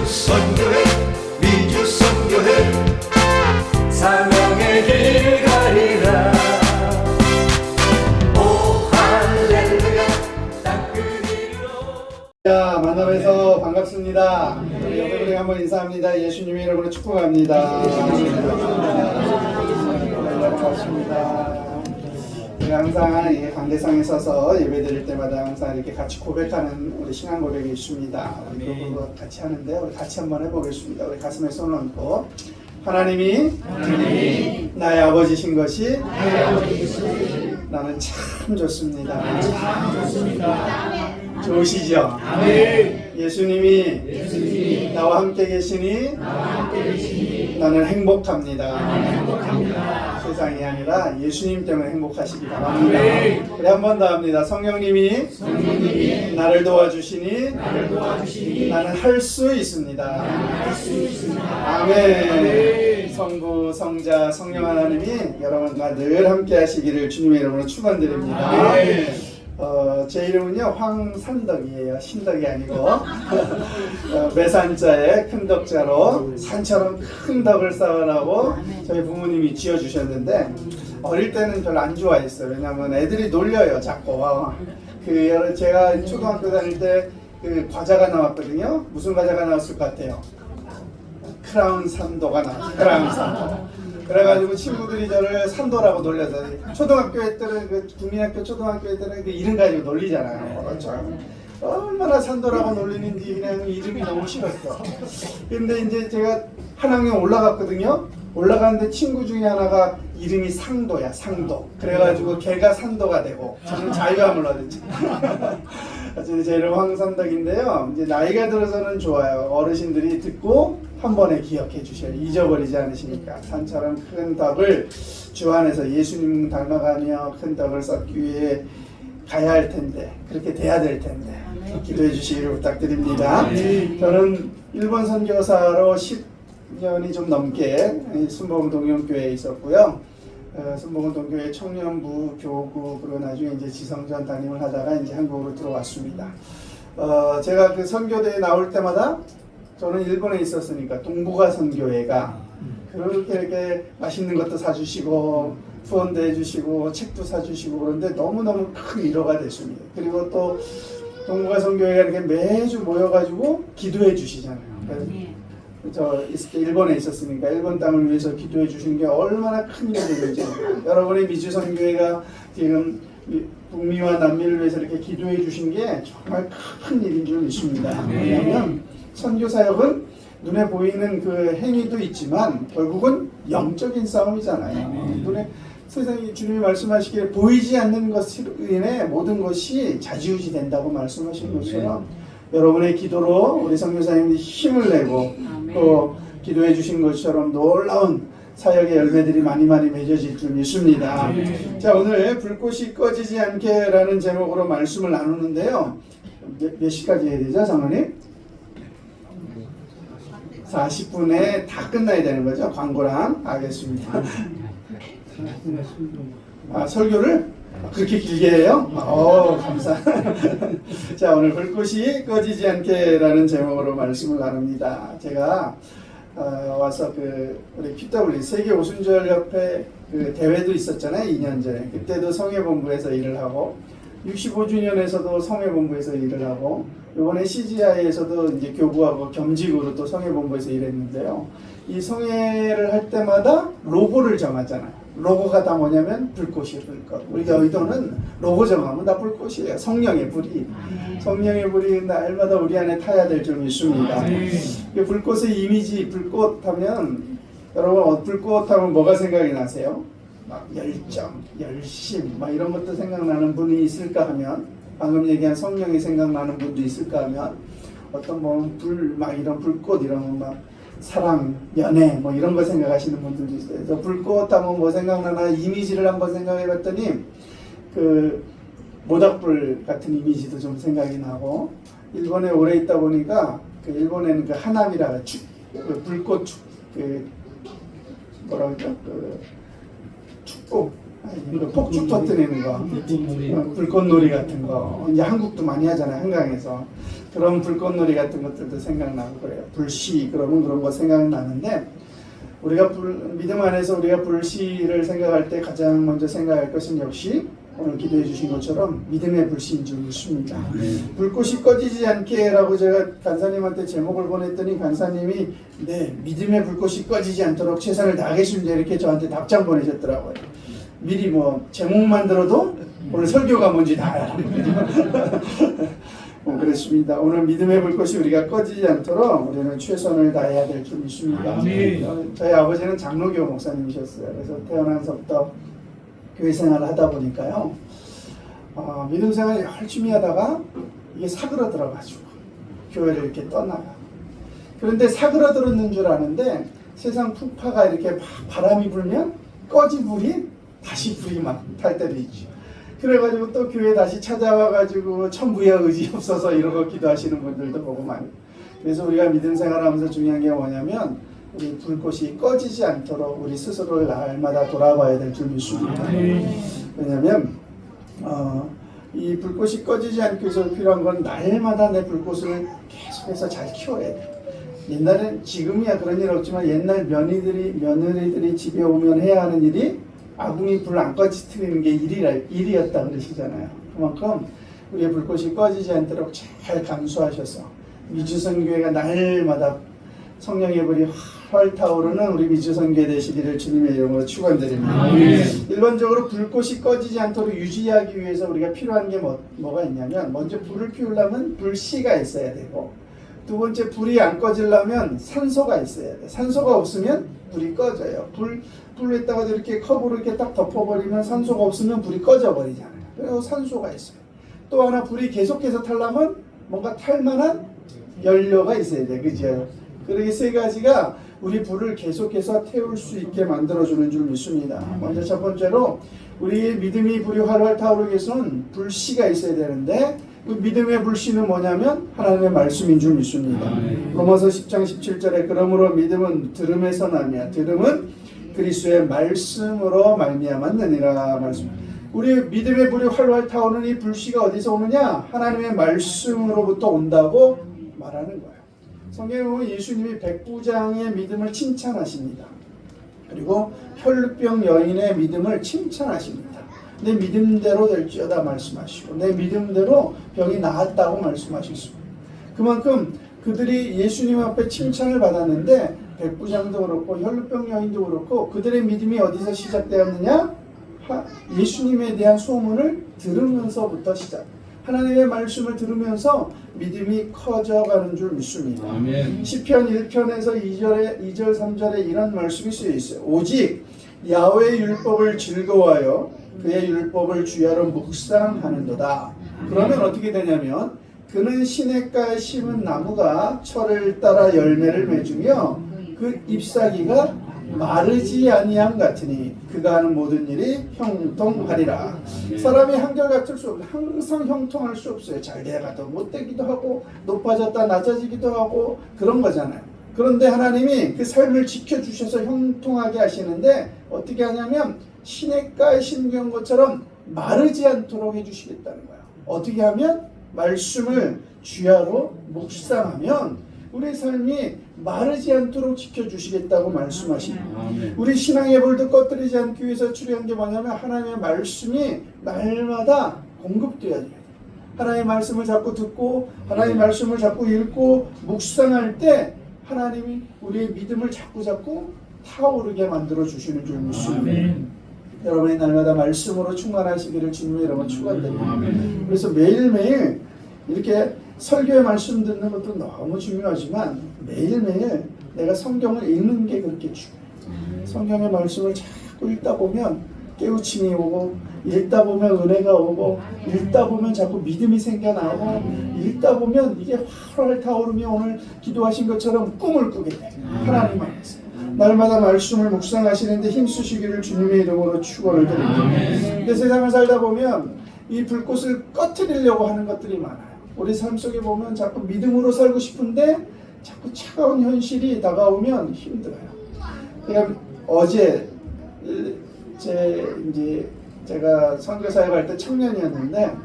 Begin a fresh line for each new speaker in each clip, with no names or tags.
선교회 미주 선교회 사명의 길 가리라. 오 할렐루야 땅끝이로.
자, 만나뵈서 반갑습니다. 우리 여러분에게 한번 인사합니다. 예수님이 여러분을 축복합니다. 반갑습니다. 제가 항상 이 관계상에 서서 예배드릴 때마다 항상 이렇게 같이 고백하는 우리 신앙 고백이 있습니다. 우리 그거 같이 하는데 우리 같이 한번 해보겠습니다. 우리 가슴에 손을 얹고 하나님이 나의 아버지신 것이 나는 참 좋습니다. 좋으시죠? 예수님이 나와 함께 계시니 나는 행복합니다. 세상이 아니라 예수님 때문에 행복하시기 바랍니다. 우리 한 번 더 합니다. 성령님이 나를 도와주시니 나는 할 수 있습니다. 아멘. 성부, 성자, 성령 하나님이 여러분과 늘 함께 하시기를 주님의 이름으로 축원드립니다. 제 이름은요 황산덕이에요. 신덕이 아니고 매산자의 큰 덕자로 산처럼 큰 덕을 쌓으라고 저희 부모님이 지어주셨는데 어릴 때는 별로 안 좋아했어요. 왜냐하면 애들이 놀려요 자꾸. 제가 초등학교 다닐 때 그 과자가 나왔거든요. 무슨 과자가 나왔을 것 같아요? 크라운 산도가 나왔어요. 크라운 산도. 그래가지고 친구들이 저를 산도라고 놀려서 초등학교 때는 그 국민학교 초등학교 때는 그 이름 가지고 놀리잖아요. 그렇죠. 얼마나 산도라고 놀리는지 그냥 이름이 너무 싫었어. 근데 이제 제가 한 학년 올라갔거든요. 올라갔는데 친구 중에 하나가 이름이 상도야, 상도. 그래가지고 걔가 산도가 되고 저는 자유함을 얻었죠. 제 이름 황산덕인데요. 이제 나이가 들어서는 좋아요. 어르신들이 듣고 한 번에 기억해 주셔요. 잊어버리지 않으시니까. 산처럼 큰 덕을 주 안에서 예수님 닮아가며 큰 덕을 쌓기 위해 가야 할 텐데, 그렇게 돼야 될 텐데 기도해 주시기를 부탁드립니다. 저는 일본 선교사로 10년이 좀 넘게 순복음 동영교회에 있었고요. 순복음 동교회 청년부 교구, 그리고 나중에 이제 지성전 담임을 하다가 이제 한국으로 들어왔습니다. 제가 그 선교대에 나올 때마다 저는 일본에 있었으니까 동북아 선교회가 그렇게 이렇게 맛있는 것도 사주시고 후원도 해주시고 책도 사주시고 그런데 너무너무 큰 위로가 됐습니다. 그리고 또 동북아 선교회가 이렇게 매주 모여가지고 기도해 주시잖아요. 저 일본에 있었으니까 일본 땅을 위해서 기도해 주신 게 얼마나 큰 일인지. 여러분의 미주 선교회가 지금 북미와 남미를 위해서 이렇게 기도해 주신 게 정말 큰 일인 줄 믿습니다. 왜냐하면 선교사역은 눈에 보이는 그 행위도 있지만 결국은 영적인 싸움이잖아요. 눈에 세상에 주님이 말씀하시기에 보이지 않는 것으로 인해 모든 것이 좌지우지 된다고 말씀하신 것처럼 여러분의 기도로 우리 선교사님들이 힘을 내고 또 기도해 주신 것처럼 놀라운 사역의 열매들이 많이 맺어질 줄 믿습니다. 자, 오늘 불꽃이 꺼지지 않게 라는 제목으로 말씀을 나누는데요. 몇 시까지 해야 되죠, 장로님? 40분에 다 끝나야 되는 거죠? 광고랑. 알겠습니다. 설교를 그렇게 길게 해요? 감사. 자, 오늘 불꽃이 꺼지지 않게 라는 제목으로 말씀을 나눕니다. 제가 와서 우리 PW 세계 오순절협회 그 대회도 있었잖아요. 2년 전에. 그때도 성회본부에서 일을 하고 65주년에서도 성회본부에서 일을 하고 이번에 CGI에서도 이제 교구하고 겸직으로 또 성회본부에서 일했는데요. 이 성회를 할 때마다 로고를 정하잖아요. 로고가 다 뭐냐면 불꽃이 불꽃. 우리 여의도는 로고 정하면 다 불꽃이에요. 성령의 불이. 성령의 불이 날마다 우리 안에 타야 될 줄 믿습니다. 불꽃의 이미지, 불꽃 하면 여러분 불꽃 하면 뭐가 생각이 나세요? 막 열정, 열심, 막 이런 것도 생각나는 분이 있을까 하면 방금 얘기한 성령이 생각나는 분도 있을까 하면 어떤 뭐 막 이런 불꽃 이런 막 사랑, 연애 뭐 이런 거 생각하시는 분들도 있어요. 그래서 불꽃 하면 뭐 생각나나 이미지를 한번 생각해 봤더니 그 모닥불 같은 이미지도 좀 생각이 나고 일본에 오래 있다 보니까 그 일본에는 그 하나미라 그 불꽃 뭐라 그러죠? 그 축복 이거 폭죽 터뜨리는 거, 불꽃놀이 같은 거, 이제 한국도 많이 하잖아요, 한강에서. 그런 불꽃놀이 같은 것들도 생각나고 그래요. 불시, 그러면 그런 거 생각나는데, 우리가 믿음 안에서 우리가 불시를 생각할 때 가장 먼저 생각할 것은 역시 오늘 기도해 주신 것처럼 믿음의 불시인 줄 믿습니다. 불꽃이 꺼지지 않게라고 제가 간사님한테 제목을 보냈더니 간사님이 네, 믿음의 불꽃이 꺼지지 않도록 최선을 다하겠습니다. 이렇게 저한테 답장 보내셨더라고요. 미리 뭐 제목만 들어도 오늘 설교가 뭔지 다 알아요. 그렇습니다. 오늘 믿음의 불꽃이 우리가 꺼지지 않도록 우리는 최선을 다해야 될 줄 믿습니다. 저희 아버지는 장로교 목사님이셨어요. 그래서 태어나서부터 교회 생활을 하다 보니까요, 믿음 생활을 열심히 하다가 이게 사그러들어가지고 교회를 이렇게 떠나가. 그런데 사그러들었는 줄 아는데 세상 풍파가 이렇게 막 바람이 불면 꺼진 불이 다시 불이 막 탈 때도 있죠. 그래가지고 또 교회 다시 찾아와가지고 천부여 의지 없어서 이러고 기도하시는 분들도 보고 많이. 그래서 우리가 믿음 생활하면서 중요한 게 뭐냐면 우리 불꽃이 꺼지지 않도록 우리 스스로를 날마다 돌아봐야 될 줄 믿습니다. 왜냐하면 이 불꽃이 꺼지지 않기 위해서 필요한 건 날마다 내 불꽃을 계속해서 잘 키워야 돼. 옛날엔 지금이야 그런 일 없지만 옛날 며느리들이 집에 오면 해야 하는 일이 아궁이 불 안 꺼지트리는 게 일이었다 그러시잖아요. 그만큼 우리의 불꽃이 꺼지지 않도록 잘 감수하셔서 미주선교회가 날마다 성령의 불이 활 타오르는 우리 미주선교회 되시기를 주님의 이름으로 축원드립니다. 일반적으로 불꽃이 꺼지지 않도록 유지하기 위해서 우리가 필요한 게 뭐가 있냐면 먼저 불을 피우려면 불씨가 있어야 되고 두 번째 불이 안 꺼지려면 산소가 있어야 돼. 산소가 없으면 불이 꺼져요. 불에다가 이렇게 컵으로 이렇게 딱 덮어버리면 산소가 없으면 불이 꺼져버리잖아요. 그리고 산소가 있어요. 또 하나 불이 계속해서 타려면 뭔가 탈만한 연료가 있어야 돼. 그죠? 그렇게 세 가지가 우리 불을 계속해서 태울 수 있게 만들어주는 줄 믿습니다. 먼저 첫 번째로 우리의 믿음이 불이 활활 타오르기 위해서는 불씨가 있어야 되는데 그 믿음의 불씨는 뭐냐면 하나님의 말씀인 줄 믿습니다. 로마서 10장 17절에 그러므로 믿음은 들음에서 나며 들음은 그리스도의 말씀으로 말미암았느니라 말씀. 우리 믿음의 불이 활활 타오르는 이 불씨가 어디서 오느냐? 하나님의 말씀으로부터 온다고 말하는 거예요. 성경에 보면 예수님이 백부장의 믿음을 칭찬하십니다. 그리고 혈루병 여인의 믿음을 칭찬하십니다. 내 믿음대로 될지어다 말씀하시고 내 믿음대로 병이 나았다고 말씀하셨습니다. 그만큼 그들이 예수님 앞에 칭찬을 받았는데 백부장도 그렇고 혈루병 여인도 그렇고 그들의 믿음이 어디서 시작되었느냐? 예수님에 대한 소문을 들으면서부터 시작. 하나님의 말씀을 들으면서 믿음이 커져가는 줄 믿습니다. 아멘. 시편 1편에서 2절 3절에 이런 말씀이 쓰여 있어요. 오직 야훼의 율법을 즐거워하여 그의 율법을 주야로 묵상하는도다. 그러면 어떻게 되냐면 그는 시냇가에 심은 나무가 철을 따라 열매를 맺으며 그 잎사귀가 마르지 아니함 같으니 그가 하는 모든 일이 형통하리라. 사람이 한결같을 수 없어요. 항상 형통할 수 없어요. 잘 돼가도 못되기도 하고 높아졌다 낮아지기도 하고 그런 거잖아요. 그런데 하나님이 그 삶을 지켜주셔서 형통하게 하시는데 어떻게 하냐면 시냇가에 심겨온 것처럼 마르지 않도록 해주시겠다는 거예요. 어떻게 하면? 말씀을 주야로 묵상하면 우리 삶이 마르지 않도록 지켜주시겠다고 말씀하십니다. 우리 신앙의 불도 꺼뜨리지 않기 위해서 필요한 게 뭐냐면 하나님의 말씀이 날마다 공급돼야 돼요. 하나님의 말씀을 자꾸 듣고 하나님의 말씀을 자꾸 읽고 묵상할 때 하나님이 우리의 믿음을 자꾸 타오르게 만들어 주시는 줄 믿습니다. 여러분이 날마다 말씀으로 충만하시기를 주님의 이름으로 축원드립니다. 그래서 매일매일 이렇게 설교의 말씀 듣는 것도 너무 중요하지만 매일매일 내가 성경을 읽는 게 그렇게 중요해요. 성경의 말씀을 자꾸 읽다 보면 깨우침이 오고 읽다 보면 은혜가 오고 읽다 보면 자꾸 믿음이 생겨나고 읽다 보면 이게 활활 타오르며 오늘 기도하신 것처럼 꿈을 꾸게 돼요. 하나님 안에서 날마다 말씀을 묵상하시는데 힘쓰시기를 주님의 이름으로 축원을 드립니다. 근데 세상을 살다 보면 이 불꽃을 꺼트리려고 하는 것들이 많아요. 우리 삶 속에 보면 자꾸 믿음으로 살고 싶은데 자꾸 차가운 현실이 다가오면 힘들어요. 그러니까 어제 제 이제 제가 선교 사역할 때 청년이었는데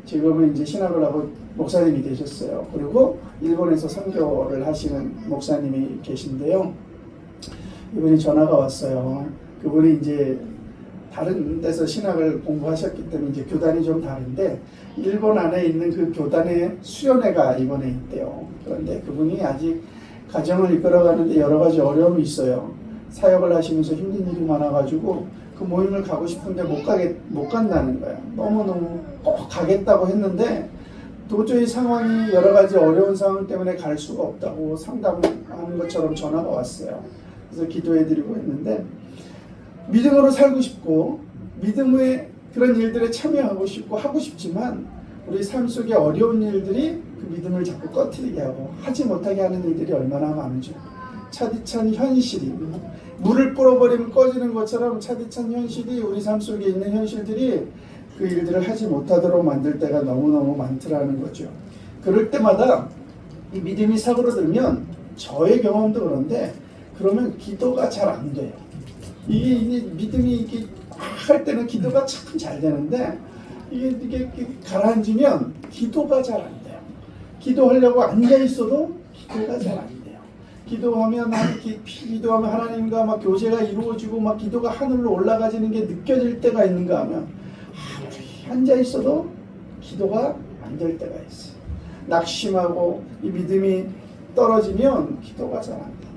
지금은 이제 신학을 하고 목사님이 되셨어요. 그리고 일본에서 선교를 하시는 목사님이 계신데요. 이분이 전화가 왔어요. 그분이 이제 다른 데서 신학을 공부하셨기 때문에 이제 교단이 좀 다른데 일본 안에 있는 그 교단의 수련회가 이번에 있대요. 그런데 그분이 아직 가정을 이끌어가는데 여러 가지 어려움이 있어요. 사역을 하시면서 힘든 일이 많아가지고 그 모임을 가고 싶은데 못 간다는 거야. 너무너무 꼭 가겠다고 했는데 도저히 상황이 여러 가지 어려운 상황 때문에 갈 수가 없다고 상담하는 것처럼 전화가 왔어요. 그래서 기도해드리고 했는데 믿음으로 살고 싶고 믿음의 그런 일들에 참여하고 싶고 하고 싶지만 우리 삶 속에 어려운 일들이 그 믿음을 자꾸 꺼트리게 하고 하지 못하게 하는 일들이 얼마나 많은지 차디찬 현실이 물을 뿌려버리면 꺼지는 것처럼 차디찬 현실이 우리 삶 속에 있는 현실들이 그 일들을 하지 못하도록 만들 때가 너무너무 많더라는 거죠. 그럴 때마다 이 믿음이 사그러들면 저의 경험도 그런데 그러면 기도가 잘 안 돼요. 이게 믿음이 이렇게 할 때는 기도가 참 잘 되는데 이게 가라앉으면 기도가 잘 안 돼요. 기도하려고 앉아 있어도 기도가 잘 안 돼요. 기도하면 하나님과 막 교제가 이루어지고 막 기도가 하늘로 올라가지는 게 느껴질 때가 있는가 하면 앉아 있어도 기도가 안 될 때가 있어요. 낙심하고 이 믿음이 떨어지면 기도가 잘 안 돼요.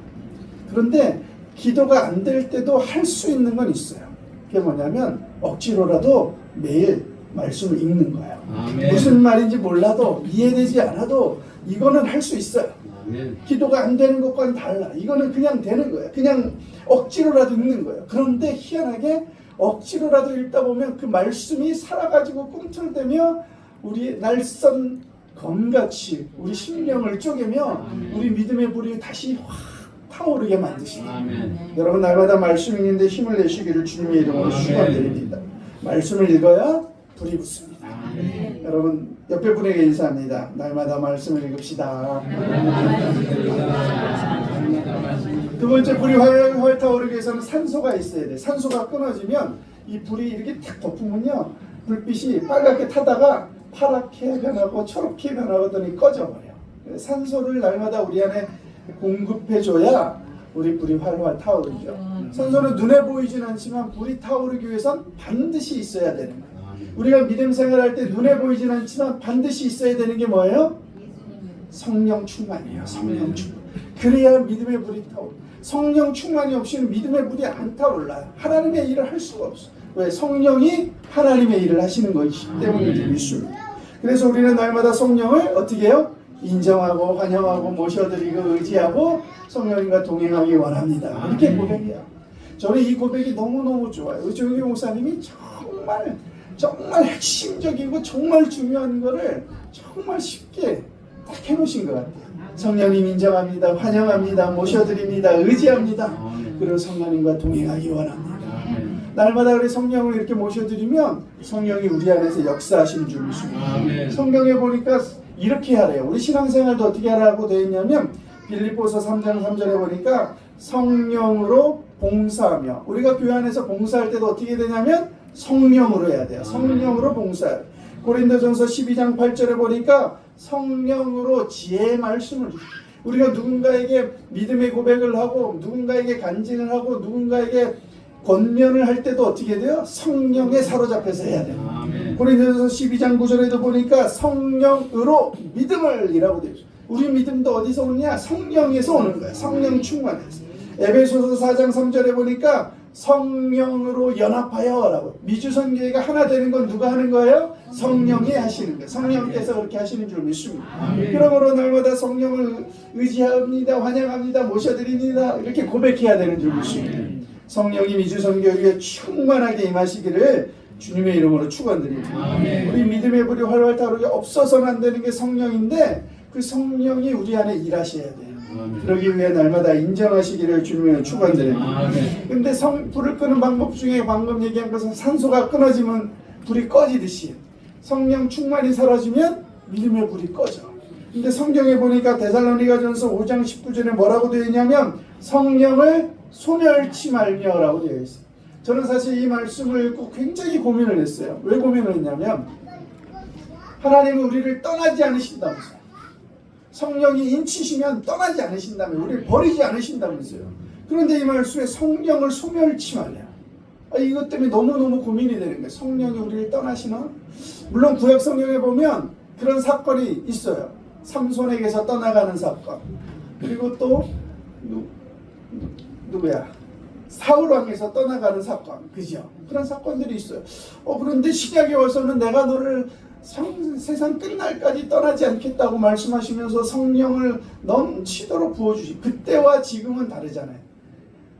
그런데 기도가 안 될 때도 할 수 있는 건 있어요. 그게 뭐냐면 억지로라도 매일 말씀을 읽는 거예요. 아멘. 무슨 말인지 몰라도 이해되지 않아도 이거는 할 수 있어요. 아멘. 기도가 안 되는 것과는 달라. 이거는 그냥 되는 거예요. 그냥 억지로라도 읽는 거예요. 그런데 희한하게 억지로라도 읽다 보면 그 말씀이 살아가지고 꿈틀대며 우리 날선 검같이 우리 심령을 쪼개며 우리 믿음의 불이 다시 확 타오르게 만드십니다. 여러분 날마다 말씀 읽는데 힘을 내시기를 주님의 이름으로 축원드립니다. 말씀을 읽어야 불이 붙습니다. 여러분 옆에 분에게 인사합니다. 날마다 말씀을 읽읍시다. 두 번째 불이 활활 타오르기 위해서는 산소가 있어야 돼. 산소가 끊어지면 이 불이 이렇게 탁 덮으면요 불빛이 빨갛게 타다가 파랗게 변하고 초록게 변하더니 꺼져버려. 산소를 날마다 우리 안에 공급해줘야 우리 불이 활활 타오르죠. 산소는 눈에 보이진 않지만 불이 타오르기 위해선 반드시 있어야 되는 거예요. 우리가 믿음 생활할 때 눈에 보이진 않지만 반드시 있어야 되는 게 뭐예요? 성령 충만이에요. 성령 충만. 그래야 믿음의 불이 타오르. 성령 충만이 없이는 믿음의 불이 안 타올라요. 하나님의 일을 할 수가 없어. 왜? 성령이 하나님의 일을 하시는 것이기 때문에 믿습니다. 그래서 우리는 날마다 성령을 어떻게 해요? 인정하고 환영하고 모셔드리고 의지하고 성령님과 동행하기 원합니다. 이렇게 고백이야. 저는 이 고백이 너무너무 좋아요. 조용기 목사님이 정말 핵심적이고 정말 중요한 거를 정말 쉽게 딱 해놓으신 것 같아요. 성령님 인정합니다. 환영합니다. 모셔드립니다. 의지합니다. 그리고 성령님과 동행하기 원합니다. 날마다 우리 성령을 이렇게 모셔드리면 성령이 우리 안에서 역사하시는 줄 믿습니다. 성경에 보니까 이렇게 하래요. 우리 신앙생활도 어떻게 하라고 되어 있냐면 빌립보서 3장 3절에 보니까 성령으로 봉사하며 우리가 교회 안에서 봉사할 때도 어떻게 되냐면 성령으로 해야 돼요. 성령으로 봉사해요. 고린도전서 12장 8절에 보니까 성령으로 지혜의 말씀을 우리가 누군가에게 믿음의 고백을 하고 누군가에게 간증을 하고 누군가에게 권면을 할 때도 어떻게 돼요? 성령에 사로잡혀서 해야 돼요. 고린도전서 12장 9절에도 보니까 성령으로 믿음을 이라고 되어 있어요. 우리 믿음도 어디서 오느냐? 성령에서 오는 거예요. 성령 충만해서. 에베소서 4장 3절에 보니까 성령으로 연합하여 라고. 미주선교회가 하나 되는 건 누가 하는 거예요? 성령이 하시는 거예요. 성령께서 그렇게 하시는 줄 믿습니다. 그러므로 날마다 성령을 의지합니다. 환영합니다. 모셔드립니다. 이렇게 고백해야 되는 줄 믿습니다. 성령이 미주선교회에 충만하게 임하시기를 주님의 이름으로 축원드립니다. 우리 믿음의 불이 활활 타오르게 없어서는 안 되는 게 성령인데 그 성령이 우리 안에 일하셔야 돼요. 그러기 위해 날마다 인정하시기를 주님의 축원드립니다. 근데 불을 끄는 방법 중에 방금 얘기한 것은 산소가 끊어지면 불이 꺼지듯이 성령 충만이 사라지면 믿음의 불이 꺼져. 근데 성경에 보니까 데살로니가전서 5장 19절에 뭐라고 되어 있냐면 성령을 소멸치 말며라고 되어 있어요. 저는 사실 이 말씀을 읽고 굉장히 고민을 했어요. 왜 고민을 했냐면 하나님은 우리를 떠나지 않으신다면서요. 성령이 인치시면 떠나지 않으신다면 우리를 버리지 않으신다면서요. 그런데 이 말씀에 성령을 소멸치 말래요. 이것 때문에 너무너무 고민이 되는 거예요. 성령이 우리를 떠나시나? 물론 구약 성경에 보면 그런 사건이 있어요. 삼손에게서 떠나가는 사건. 그리고 또 누구야? 사울 왕에서 떠나가는 사건. 그죠? 그런 사건들이 있어요. 그런데 신약에 와서는 내가 너를 세상 끝날까지 떠나지 않겠다고 말씀하시면서 성령을 넘치도록 부어주시. 그때와 지금은 다르잖아요.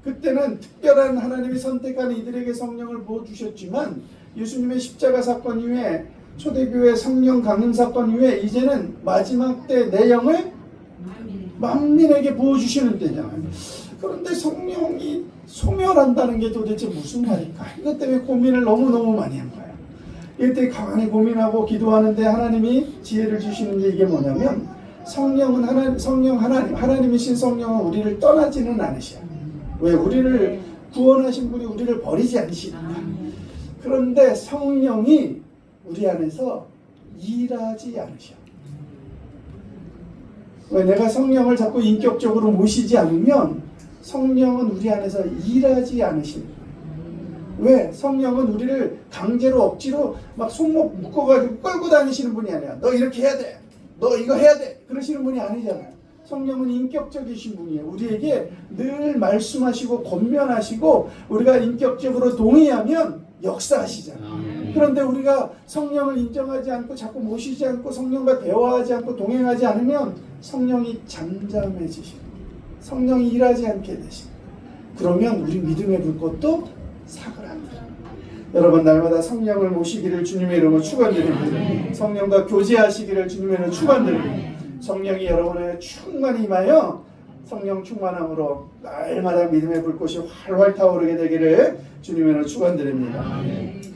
그때는 특별한 하나님이 선택한 이들에게 성령을 부어주셨지만 예수님의 십자가 사건 이후에 초대교회 성령 강림 사건 이후에 이제는 마지막 때 내 영을 만민에게 부어주시는 때잖아요. 그런데 성령이 소멸한다는 게 도대체 무슨 말일까? 이것 때문에 고민을 너무너무 많이 한 거예요. 이때 가만히 고민하고 기도하는데 하나님이 지혜를 주시는 게 이게 뭐냐면 성령은 하나님이신 성령은 우리를 떠나지는 않으셔요. 왜? 우리를 구원하신 분이 우리를 버리지 않으시니까. 그런데 성령이 우리 안에서 일하지 않으셔. 왜? 내가 성령을 자꾸 인격적으로 모시지 않으면 성령은 우리 안에서 일하지 않으십니다. 왜? 성령은 우리를 강제로 억지로 막 손목 묶어가지고 끌고 다니시는 분이 아니야. 너 이렇게 해야 돼. 너 이거 해야 돼. 그러시는 분이 아니잖아요. 성령은 인격적이신 분이에요. 우리에게 늘 말씀하시고 권면하시고 우리가 인격적으로 동의하면 역사하시잖아요. 그런데 우리가 성령을 인정하지 않고 자꾸 모시지 않고 성령과 대화하지 않고 동행하지 않으면 성령이 잠잠해지시고 성령이 일하지 않게 되시고 그러면 우리 믿음의 불꽃도 사그라들어요. 여러분 날마다 성령을 모시기를 주님의 이름으로 축원드립니다. 성령과 교제하시기를 주님의 이름으로 축원드립니다. 성령이 여러분의 충만히 임하여 성령 충만함으로 날마다 믿음의 불꽃이 활활 타오르게 되기를 주님의 이름으로 축원드립니다.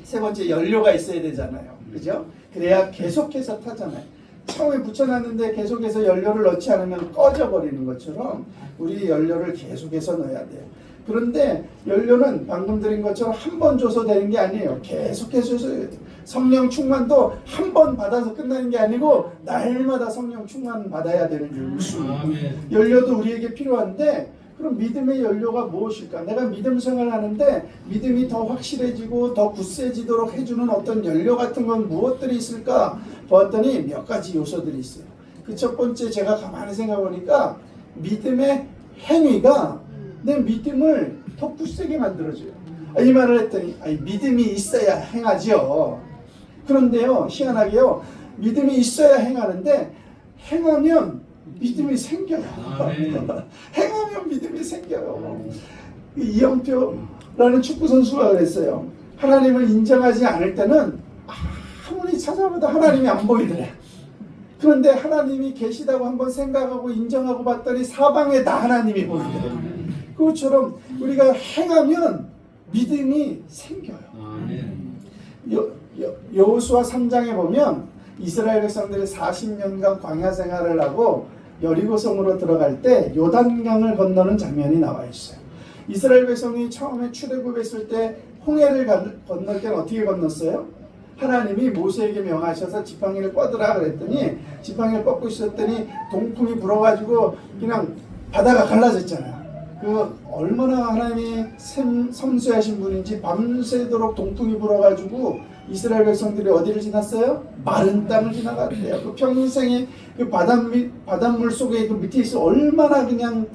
세 번째, 연료가 있어야 되잖아요. 그죠? 그래야 계속해서 타잖아요. 처음에 붙여놨는데 계속해서 연료를 넣지 않으면 꺼져버리는 것처럼 우리 연료를 계속해서 넣어야 돼요. 그런데 연료는 방금 드린 것처럼 한 번 줘서 되는 게 아니에요. 계속해서 줘야 돼요. 성령 충만도 한 번 받아서 끝나는 게 아니고 날마다 성령 충만 받아야 되는 줄 믿습니다. 연료도 우리에게 필요한데 그럼 믿음의 연료가 무엇일까? 내가 믿음 생활하는데 믿음이 더 확실해지고 더 굳세지도록 해주는 어떤 연료 같은 건 무엇들이 있을까? 보았더니 몇 가지 요소들이 있어요. 그 첫 번째 제가 가만히 생각해보니까 믿음의 행위가 내 믿음을 더 굳세게 만들어줘요. 이 말을 했더니 믿음이 있어야 행하죠. 그런데요, 희한하게요, 믿음이 있어야 행하는데 행하면 믿음이 생겨요. 행하면 믿음이 생겨요. 이영표라는 축구 선수가 그랬어요. 하나님을 인정하지 않을 때는 아무리 찾아봐도 하나님이 안 보이더래. 그런데 하나님이 계시다고 한번 생각하고 인정하고 봤더니 사방에 다 하나님이 보이더래. 그것처럼 우리가 행하면 믿음이 생겨요. 여호수아 3장에 보면 이스라엘 백성들이 40년간 광야 생활을 하고 여리고성으로 들어갈 때 요단강을 건너는 장면이 나와 있어요. 이스라엘 백성이 처음에 출애굽했을 때 홍해를 건널 때는 어떻게 건넜어요? 하나님이 모세에게 명하셔서 지팡이를 뻗으라 그랬더니 지팡이를 뻗고 있었더니 동풍이 불어가지고 그냥 바다가 갈라졌잖아요. 그 얼마나 하나님이 섬세하신 분인지 밤새도록 동풍이 불어가지고 이스라엘 백성들이 어디를 지났어요? 마른 땅을 지나갔대요. 그 평생에 그 바닷물 속에 그 밑에 있어 얼마나 그냥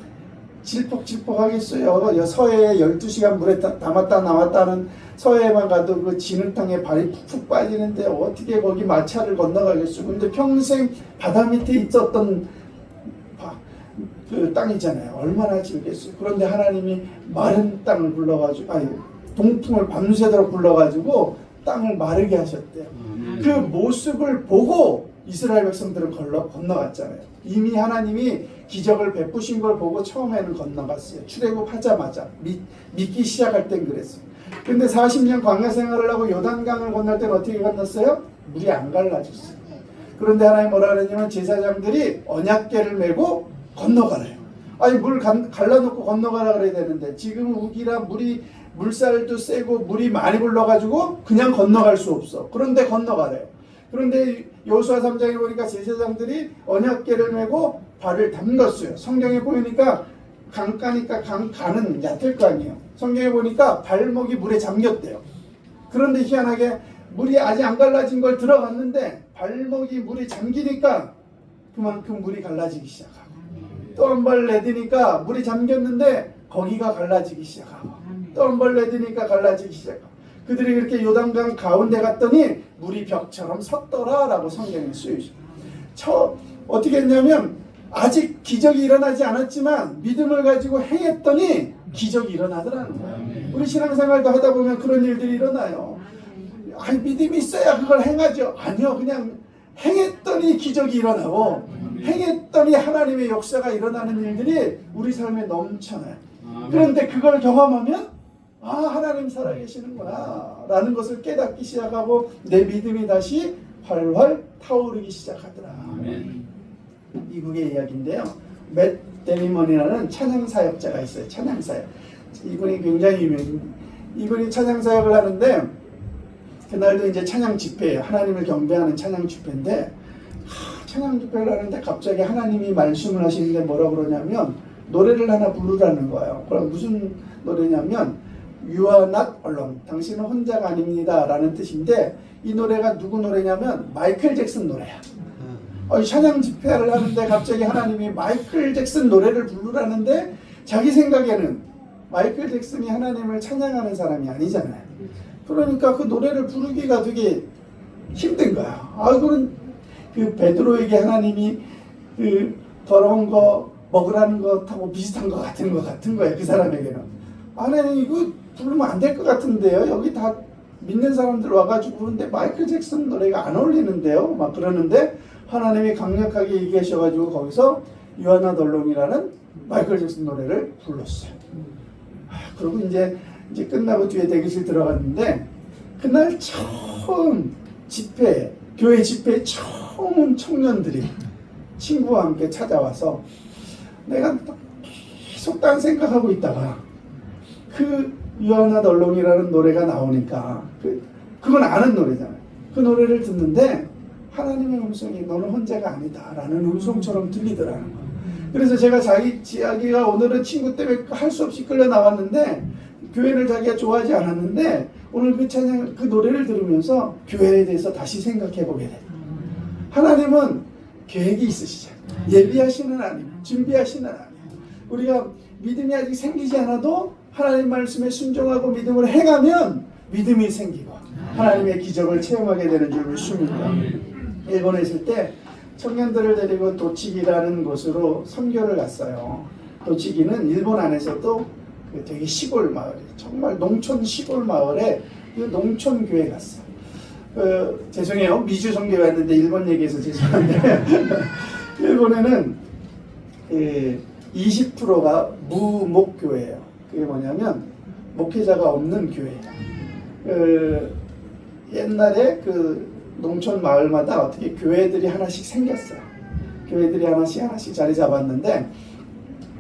질퍽질퍽하겠어요. 서해에 12시간 물에 담았다 나왔다는 서해에만 가도 그 진흙탕에 발이 푹푹 빠지는데 어떻게 거기 마차를 건너가겠어요. 근데 평생 바다 밑에 있었던 그 땅이잖아요. 얼마나 질겠어요. 그런데 하나님이 마른 땅을 불러가지고 동풍을 밤새도록 불러가지고 땅을 마르게 하셨대요. 그 모습을 보고 이스라엘 백성들은 건너갔잖아요. 이미 하나님이 기적을 베푸신 걸 보고 처음에는 건너갔어요. 출애굽하자마자 믿기 시작할 땐 그랬어요. 근데 40년 광야 생활을 하고 요단강을 건널 때는 어떻게 건넜어요? 물이 안 갈라졌어요. 그런데 하나님 뭐라 그랬냐면 제사장들이 언약궤를 메고 건너가래요. 물 갈라놓고 건너가라 그래야 되는데 지금 우기라 물이 물살도 세고 물이 많이 불러가지고 그냥 건너갈 수 없어. 그런데 건너가래요. 그런데 여호수아 3장에 보니까 제사장들이 언약궤를 메고 발을 담갔어요. 성경에 보니까 강가니까 강가는 얕을 거 아니에요. 성경에 보니까 발목이 물에 잠겼대요. 그런데 희한하게 물이 아직 안 갈라진 걸 들어갔는데 발목이 물에 잠기니까 그만큼 물이 갈라지기 시작하고, 또 한 발 내디니까 물이 잠겼는데 거기가 갈라지기 시작하고, 또 한 발 내디니까 갈라지기 시작하고, 그들이 그렇게 요단강 가운데 갔더니 물이 벽처럼 섰더라라고 성경에 쓰여있어요. 어떻게 했냐면 아직 기적이 일어나지 않았지만 믿음을 가지고 행했더니 기적이 일어나더라는 거예요. 우리 신앙생활도 하다 보면 그런 일들이 일어나요. 아니, 믿음이 있어야 그걸 행하죠. 아니요, 그냥 행했더니 기적이 일어나고 행했더니 하나님의 역사가 일어나는 일들이 우리 삶에 넘쳐나요. 그런데 그걸 경험하면 아, 하나님 살아계시는구나 라는 것을 깨닫기 시작하고 내 믿음이 다시 활활 타오르기 시작하더라. 미국의 이야기인데요. 맷 데미먼이라는 찬양사역자가 있어요. 찬양사역. 이분이 굉장히 유명해요. 이분이 찬양사역을 하는데 그날도 이제 찬양 집회예요. 하나님을 경배하는 찬양 집회인데 찬양 집회를 하는데 갑자기 하나님이 말씀을 하시는데 뭐라고 그러냐면 노래를 하나 부르라는 거예요. 그럼 무슨 노래냐면 You are not alone. 당신은 혼자가 아닙니다 라는 뜻인데 이 노래가 누구 노래냐면 마이클 잭슨 노래야. 찬양 집회를 하는데 갑자기 하나님이 마이클 잭슨 노래를 부르라는데 자기 생각에는 마이클 잭슨이 하나님을 찬양하는 사람이 아니잖아요. 그러니까 그 노래를 부르기가 되게 힘든 거야. 그런 그 베드로에게 하나님이 그 더러운 거 먹으라는 것하고 비슷한 것 같은 거예요. 그 사람에게는. 하나님 이거 부르면 안 될 것 같은데요. 여기 다 믿는 사람들 와가지고 부르는데 마이클 잭슨 노래가 안 어울리는데요. 막 그러는데 하나님이 강력하게 얘기하셔가지고 거기서 유아나 덜롱이라는 마이클 잭슨 노래를 불렀어요. 그리고 이제 끝나고 뒤에 대기실 들어갔는데 그날 처음 집회, 교회 집회에 처음 청년들이 친구와 함께 찾아와서 내가 계속 딴 생각하고 있다가 그 유아나 덜롱이라는 노래가 나오니까 그건 아는 노래잖아요. 그 노래를 듣는데 하나님의 음성이 너는 혼자가 아니다 라는 음성처럼 들리더라는 거예요. 그래서 제가 자기가 오늘은 친구 때문에 할 수 없이 끌려 나왔는데 교회를 자기가 좋아하지 않았는데 오늘 그 노래를 들으면서 교회에 대해서 다시 생각해 보게 돼요. 하나님은 계획이 있으시죠. 예비하시는 하나님, 준비하시는 하나님. 우리가 믿음이 아직 생기지 않아도 하나님 말씀에 순종하고 믿음을 행하면 믿음이 생기고 하나님의 기적을 체험하게 되는 줄 믿습니다. 일본에 있을 때 청년들을 데리고 도치기라는 곳으로 선교를 갔어요. 도치기는 일본 안에서도 되게 시골 마을이에요. 정말 농촌 시골 마을에 그 농촌 교회 갔어요. 죄송해요. 미주 선교에 왔는데 일본 얘기해서 죄송한데 일본에는 20%가 무목교회예요. 그게 뭐냐면 목회자가 없는 교회예요. 옛날에 그 농촌 마을마다 어떻게 교회들이 하나씩 생겼어요. 교회들이 하나씩 자리 잡았는데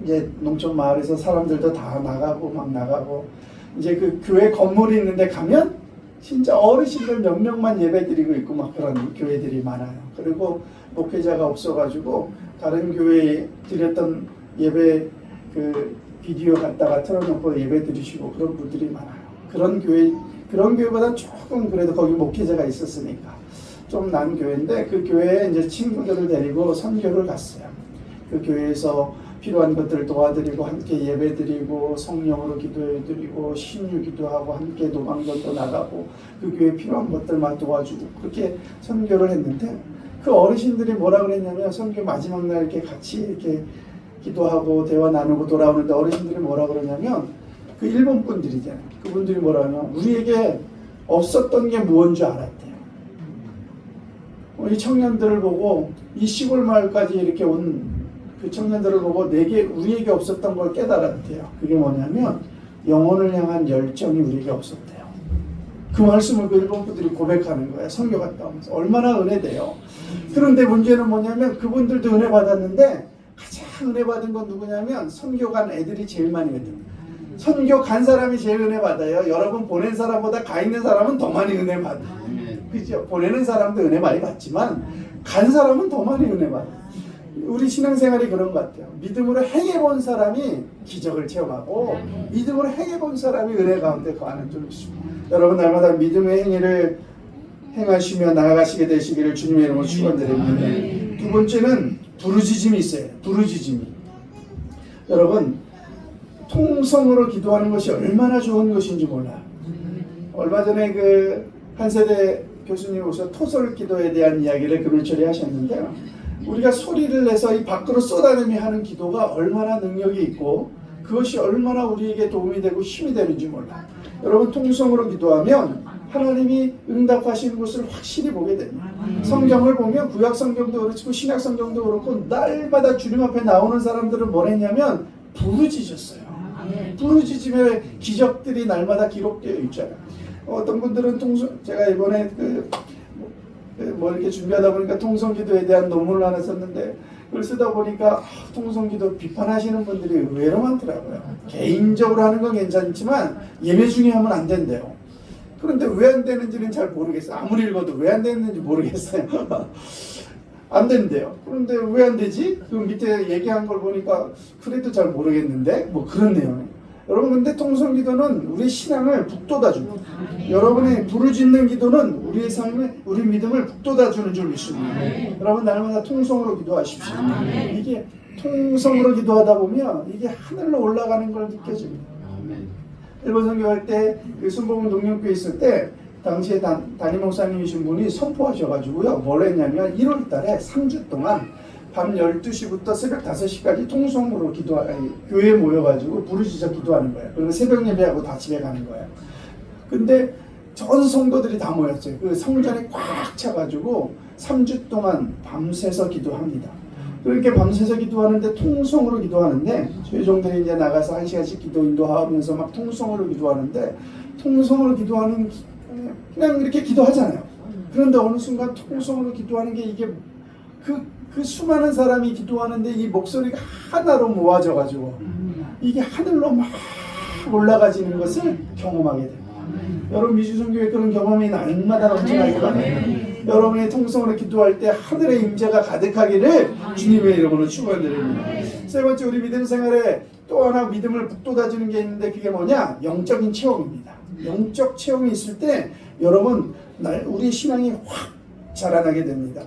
이제 농촌 마을에서 사람들도 다 나가고 이제 그 교회 건물이 있는데 가면 진짜 어르신들 몇 명만 예배드리고 있고 막 그런 교회들이 많아요. 그리고 목회자가 없어가지고 다른 교회에 드렸던 예배 그 비디오 갖다가 틀어놓고 예배 드리시고 그런 분들이 많아요. 그런 교회보다 조금 그래도 거기 목회자가 있었으니까 좀 난 교회인데 그 교회에 이제 친구들을 데리고 선교를 갔어요. 그 교회에서 필요한 것들을 도와드리고 함께 예배드리고 성령으로 기도해드리고 신유 기도하고 함께 노방전도 나가고 그 교회에 필요한 것들만 도와주고 그렇게 선교를 했는데 그 어르신들이 뭐라 그랬냐면 선교 마지막 날 이렇게 같이 이렇게 기도하고 대화 나누고 돌아오는데 어르신들이 뭐라 그러냐면 그 일본 분들이잖아요. 그분들이 뭐라 하냐면 우리에게 없었던 게 무언 줄 알았대요. 이 청년들을 보고 이 시골 마을까지 이렇게 온 그 청년들을 보고 우리에게 없었던 걸 깨달았대요. 그게 뭐냐면 영혼을 향한 열정이 우리에게 없었대요. 그 말씀을 그 일본 분들이 고백하는 거예요. 선교 갔다 오면서 얼마나 은혜돼요. 그런데 문제는 뭐냐면 그분들도 은혜 받았는데 가장 은혜 받은 건 누구냐면 선교 간 애들이 제일 많이 거든. 선교 간 사람이 제일 은혜 받아요. 여러분 보낸 사람보다 가 있는 사람은 더 많이 은혜 받아요. 그죠? 보내는 사람도 은혜 많이 받지만 간 사람은 더 많이 은혜 받아요. 우리 신앙생활이 그런 것 같아요. 믿음으로 행해본 사람이 기적을 체험하고 믿음으로 행해본 사람이 은혜 가운데 거하는 줄 믿습니다. 여러분 날마다 믿음의 행위를 행하시며 나아가시게 되시기를 주님의 이름으로 축원드립니다. 두 번째는 부르짖음이 있어요. 부르짖음이. 여러분 통성으로 기도하는 것이 얼마나 좋은 것인지 몰라요. 얼마 전에 그 한 세대 교수님 오셔서 토설 기도에 대한 이야기를 금요 처리하셨는데요. 우리가 소리를 내서 이 밖으로 쏟아내며 하는 기도가 얼마나 능력이 있고 그것이 얼마나 우리에게 도움이 되고 힘이 되는지 몰라요. 여러분 통성으로 기도하면 하나님이 응답하시는 것을 확실히 보게 됩니다. 성경을 보면 구약 성경도 그렇고 신약 성경도 그렇고 날마다 주님 앞에 나오는 사람들은 뭘 했냐면 부르짖었어요. 부르짖음의 기적들이 날마다 기록되어 있잖아요. 어떤 분들은 제가 이번에 뭐 이렇게 준비하다 보니까 통성기도에 대한 논문을 하나 썼는데 그걸 쓰다 보니까 통성기도 비판하시는 분들이 의외로 많더라고요. 개인적으로 하는 건 괜찮지만 예배 중에 하면 안 된대요. 그런데 왜 안 되는지는 잘 모르겠어요. 아무리 읽어도 왜 안 되는지 모르겠어요. 안 된대요. 그런데 왜 안 되지? 그 밑에 얘기한 걸 보니까 그래도 잘 모르겠는데 뭐 그런 내용이에요. 여러분 근데 통성기도는 우리 신앙을 북돋아줍니다. 여러분의 부르짖는 기도는 우리의 삶에 우리 믿음을 북돋아주는 줄 믿습니다. 여러분 날마다 통성으로 기도하십시오. 이게 통성으로 기도하다 보면 이게 하늘로 올라가는 걸 느껴집니다. 일본 선교할 때 순복음 농령교회 있을 때 당시에 담임 목사님이신 분이 선포하셔가지고요. 뭘 했냐면 1월 달에 3주 동안 밤 12시부터 새벽 5시까지 통성으로 교회에 모여가지고 부르짖어 기도하는 거예요. 그리고 새벽 예배하고 다 집에 가는 거예요. 근데 전 성도들이 다 모였어요. 그 성전에 꽉 차가지고 3주 동안 밤새서 기도합니다. 그렇게 밤새서 기도하는데 통성으로 기도하는데 회종들이 이제 나가서 1시간씩 기도 인도하면서 막 통성으로 기도하는데 통성으로 기도하는 그냥 이렇게 기도하잖아요. 그런데 어느 순간 통성으로 기도하는 게 이게 그 수많은 사람이 기도하는데 이 목소리가 하나로 모아져가지고 이게 하늘로 막 올라가지는 것을 경험하게 됩니다. 여러분 미주선교회 그런 경험이 날마다 넘쳐나게 바랍니다. 여러분의 통성으로 기도할 때 하늘의 임재가 가득하기를 주님의 이름으로 축원드립니다. 세 번째 우리 믿음 생활에 또 하나 믿음을 북돋아주는 게 있는데 그게 뭐냐? 영적인 체험입니다. 영적 체험이 있을 때 여러분 우리 신앙이 확 자라나게 됩니다.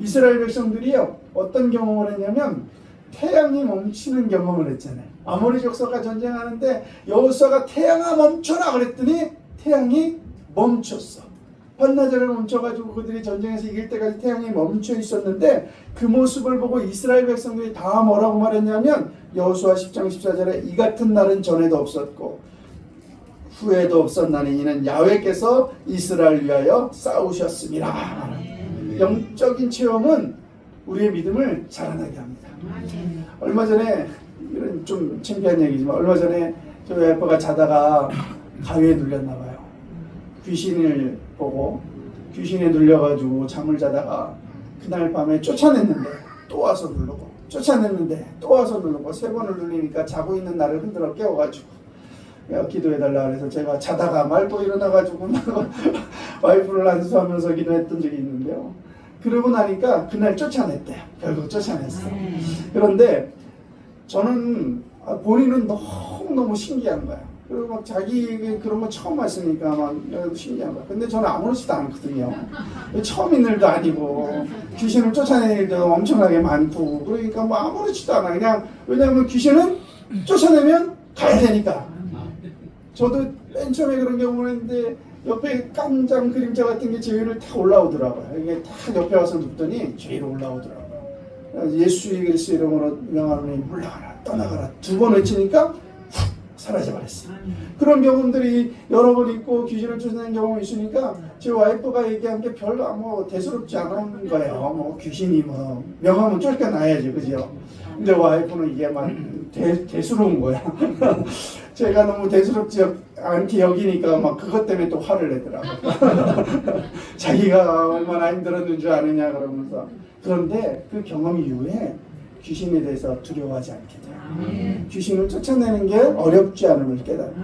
이스라엘 백성들이요 어떤 경험을 했냐면 태양이 멈추는 경험을 했잖아요. 아모리 족속과 전쟁하는데 여호수아가 태양아 멈춰라 그랬더니 태양이 멈췄어. 반나절을 멈춰가지고 그들이 전쟁에서 이길 때까지 태양이 멈춰 있었는데 그 모습을 보고 이스라엘 백성들이 다 뭐라고 말했냐면 여호수아 10장 14절에 이 같은 날은 전에도 없었고 후에도 없었나니 이는 야훼께서 이스라엘 위하여 싸우셨습니다. 영적인 체험은 우리의 믿음을 자라나게 합니다. 얼마 전에 이런 좀 창피한 얘기지만 얼마 전에 저희 아빠가 자다가 가위에 눌렸나 봐요. 귀신을 보고 귀신에 눌려가지고 잠을 자다가 그날 밤에 쫓아냈는데 또 와서 누르고 쫓아냈는데 또 와서 누르고 3번을 눌리니까 자고 있는 나를 흔들어 깨워가지고 기도해달라 그래서 제가 자다가 말고 일어나가지고 와이프를 안수하면서 기도했던 적이 있는데요. 그러고 나니까 그날 쫓아냈대요. 결국 쫓아냈어. 그런데 저는 본인은 너무너무 신기한 거야. 그리고 막 자기 그런 거 처음 봤으니까 막 신기한 거야. 근데 저는 아무렇지도 않거든요. 처음 있는 일도 아니고 귀신을 쫓아내는 일도 엄청나게 많고 그러니까 뭐 아무렇지도 않아. 그냥 왜냐하면 귀신은 쫓아내면 가야 되니까. 저도 맨 처음에 그런 경우는 했는데 옆에 깜장 그림자 같은 게 제 위를 탁 올라오더라고요. 이게 탁 옆에 와서 눕더니 제 위로 올라오더라고요. 예수 그리스도 이름으로 명하노니 물러가라 떠나가라 2번 외치니까 훅 사라져버렸어요. 그런 경험들이 여러 번 있고 귀신을 쫓아내는 경험이 있으니까 제 와이프가 얘기한 게 별로 뭐 대수롭지 않은 거예요. 뭐 귀신이 뭐 명하면 쫓겨나야지 그죠? 근데 와이프는 이게 막 대수로운 거야. 제가 너무 대수롭지 않게 여기니까 막 그것 때문에 또 화를 내더라고요. 자기가 얼마나 힘들었는 줄 아느냐 그러면서. 그런데 그 경험 이후에 귀신에 대해서 두려워하지 않게 돼요. 귀신을 쫓아내는 게 어렵지 않음을 깨달아요.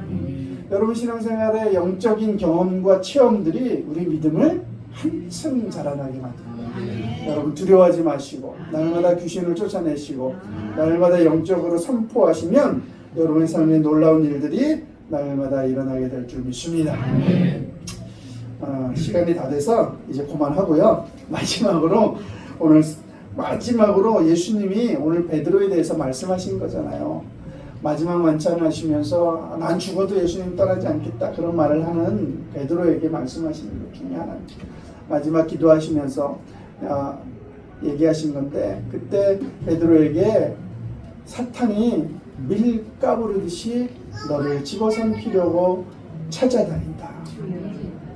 여러분 신앙생활의 영적인 경험과 체험들이 우리 믿음을 한층 자라나게 만듭니다. 여러분 두려워하지 마시고 날마다 귀신을 쫓아내시고 날마다 영적으로 선포하시면 여러분의 삶에 놀라운 일들이 날마다 일어나게 될 줄 믿습니다. 시간이 다 돼서 이제 그만하고요. 마지막으로 예수님이 오늘 베드로에 대해서 말씀하신 거잖아요. 마지막 만찬을 하시면서 난 죽어도 예수님 떠나지 않겠다 그런 말을 하는 베드로에게 말씀하시는 것 중에 하나입니다. 마지막 기도하시면서 얘기하신 건데 그때 베드로에게 사탄이 밀가부르듯이 너를 집어삼키려고 찾아다닌다.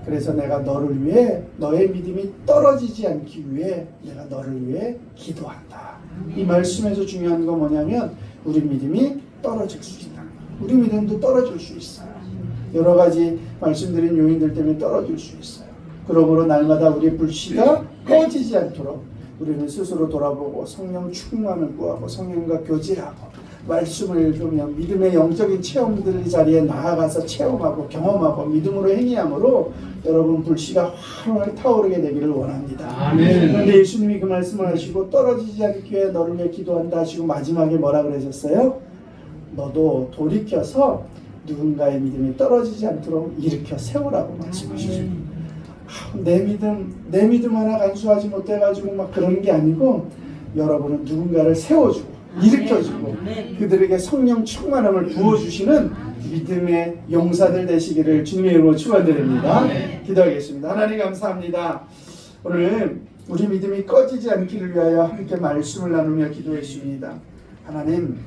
그래서 내가 너를 위해 너의 믿음이 떨어지지 않기 위해 내가 너를 위해 기도한다. 이 말씀에서 중요한 건 뭐냐면 우리 믿음이 떨어질 수 있다. 우리 믿음도 떨어질 수 있어요. 여러 가지 말씀드린 요인들 때문에 떨어질 수 있어요. 그러므로 날마다 우리의 불씨가 꺼지지 않도록 우리는 스스로 돌아보고 성령 충만을 구하고 성령과 교제하고 말씀을 읽으며 믿음의 영적인 체험들 자리에 나아가서 체험하고 경험하고 믿음으로 행위함으로 여러분 불씨가 활활 타오르게 되기를 원합니다. 아멘. 그런데 예수님이 그 말씀을 하시고 떨어지지 않기 위해 너를 위해 기도한다 하시고 마지막에 뭐라 그러셨어요? 너도 돌이켜서 누군가의 믿음이 떨어지지 않도록 일으켜 세우라고 말씀하셨습니다. 내 믿음 하나 간수하지 못해가지고 막 그러는 게 아니고 여러분은 누군가를 세워주고 일으켜주고 그들에게 성령 충만함을 부어주시는 믿음의 용사들 되시기를 주님의 이름으로 축원드립니다. 기도하겠습니다. 하나님 감사합니다. 오늘 우리 믿음이 꺼지지 않기를 위하여 함께 말씀을 나누며 기도했습니다. 하나님